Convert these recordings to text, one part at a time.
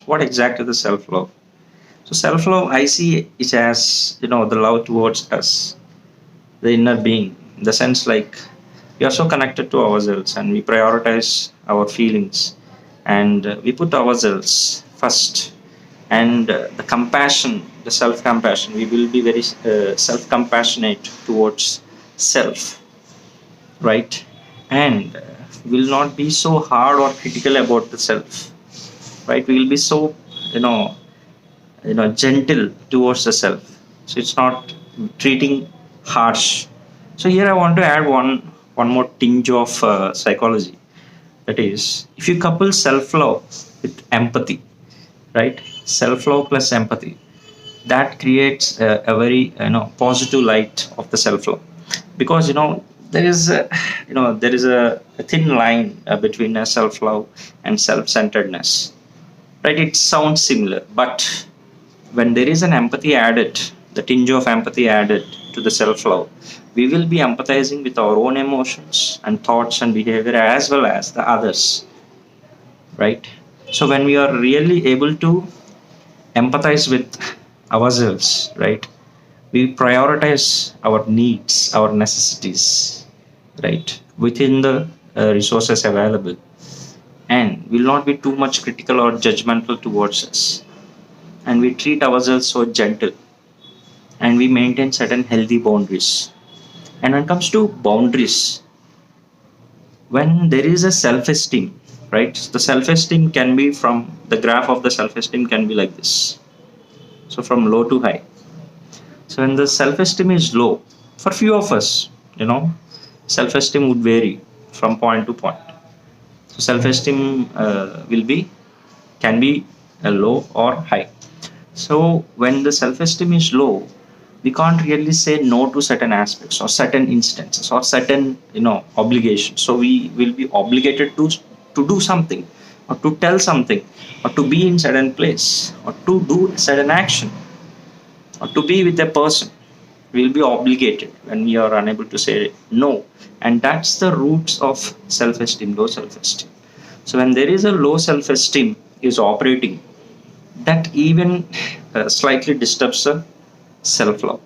What exactly the self-love? So self-love, I see it as, the love towards us, the inner being, in the sense like we are so connected to ourselves and we prioritize our feelings and we put ourselves first. And the compassion, the self-compassion, we will be very self-compassionate towards self, right? And will not be so hard or critical about the self, right? We will be so, you know gentle towards the self, so it's not treating harsh. So here I want to add one more tinge of psychology. That is, if you couple self love with empathy, right? Self love plus empathy, that creates a very, positive light of the self love. Because there is a thin line between self love and self centeredness, right? It sounds similar, but when there is an empathy added, the tinge of empathy added to the self love, we will be empathizing with our own emotions and thoughts and behavior as well as the others, right? So when we are really able to empathize with ourselves, right, we prioritize our needs, our necessities, right, within the resources available, and will not be too much critical or judgmental towards us, and we treat ourselves so gentle, and we maintain certain healthy boundaries. And when it comes to boundaries, when there is a self-esteem, right, the self-esteem can be from the graph of the self-esteem can be like this, so from low to high. So when the self-esteem is low, for few of us, you know self-esteem would vary from point to point. So self-esteem will be can be low or high. So when the self-esteem is low, we can't really say no to certain aspects or certain instances or certain, obligations. So we will be obligated to do something, or to tell something, or to be in certain place, or to do a certain action, or to be with a person. We'll be obligated when we are unable to say no. And that's the roots of self-esteem, low self-esteem. So when there is a low self-esteem is operating, that even slightly disturbs the self-love.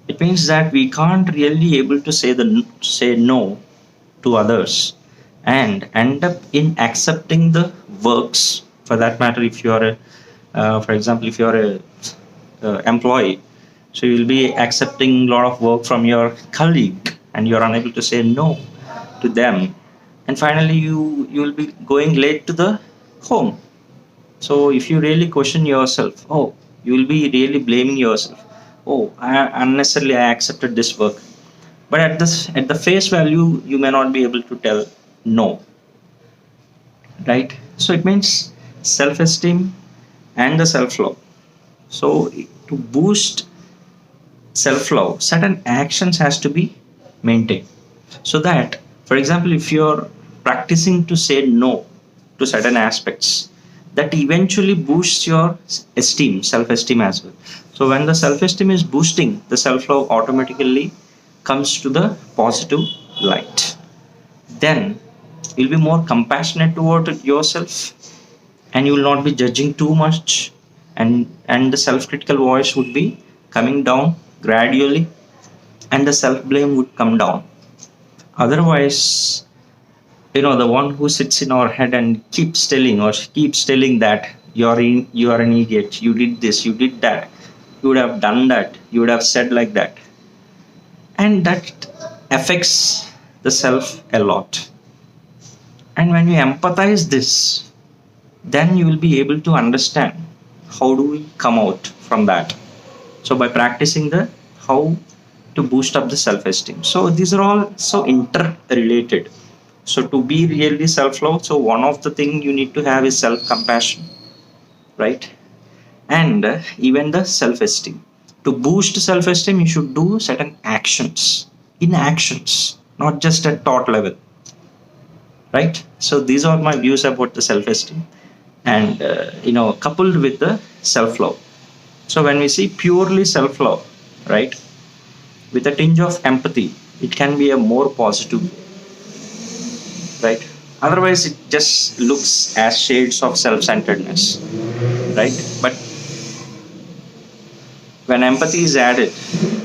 It means that we can't really able to say no to others and end up in accepting the works. For that matter, if you are for example, if you are a employee, so you will be accepting a lot of work from your colleague, and you are unable to say no to them, and finally you will be going late to the home. So if you really question yourself, oh, you will be really blaming yourself. Oh, unnecessarily I accepted this work. But at the face value, you may not be able to tell no, right? So it means self-esteem and the self-love. So to boost self-love, certain actions has to be maintained. So that, for example, if you're practicing to say no to certain aspects, that eventually boosts your esteem, self-esteem as well. So when the self-esteem is boosting, the self-love automatically comes to the positive light. Then you'll be more compassionate toward yourself, and you will not be judging too much, and the self-critical voice would be coming down gradually, and the self-blame would come down. Otherwise, the one who sits in our head and keeps telling that you are an idiot, you did this, you did that, you would have done that, you would have said like that, and that affects the self a lot. And when you empathize this, then you will be able to understand how do we come out from that. So by practicing the how to boost up the self-esteem, so these are all so interrelated. So to be really self-love, so one of the thing you need to have is self-compassion, right? And even the self-esteem. To boost self-esteem, you should do certain actions, in actions, not just at thought level, right? So these are my views about the self-esteem, and coupled with the self-love. So when we see purely self-love, right, with a tinge of empathy, it can be a more positive, right? Otherwise, it just looks as shades of self-centeredness, right? But when empathy is added,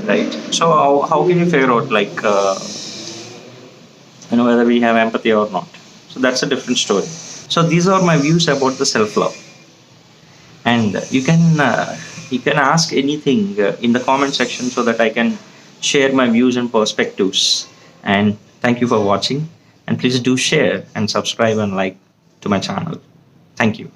right? So how can you figure out like whether we have empathy or not? So that's a different story. So these are my views about the self-love, and you can ask anything in the comment section so that I can share my views and perspectives. And thank you for watching, and please do share and subscribe and like to my channel. Thank you.